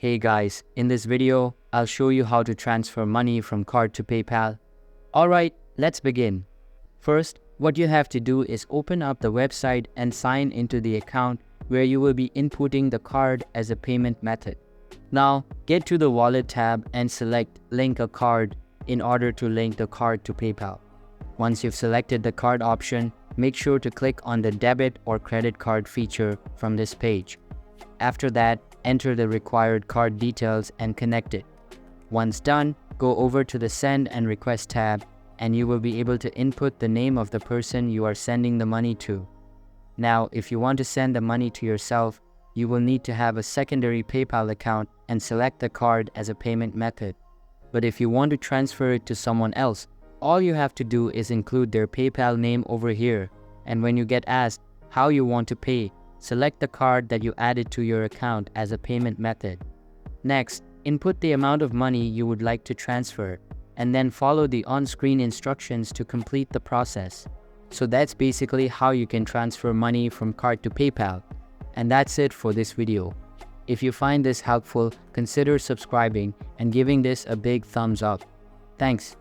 Hey guys, in this video, I'll show you how to transfer money from card to PayPal. Alright, let's begin. First, what you have to do is open up the website and sign into the account where you will be inputting the card as a payment method. Now, get to the Wallet tab and select Link a Card in order to link the card to PayPal. Once you've selected the card option, make sure to click on the Debit or Credit Card feature from this page. After that, enter the required card details and connect it. Once done, go over to the Send and Request tab and you will be able to input the name of the person you are sending the money to. Now, if you want to send the money to yourself, you will need to have a secondary PayPal account and select the card as a payment method. But if you want to transfer it to someone else, all you have to do is include their PayPal name over here, and when you get asked how you want to pay, select the card that you added to your account as a payment method. Next, input the amount of money you would like to transfer, and then follow the on-screen instructions to complete the process. So that's basically how you can transfer money from card to PayPal. And that's it for this video. If you find this helpful, consider subscribing and giving this a big thumbs up. Thanks.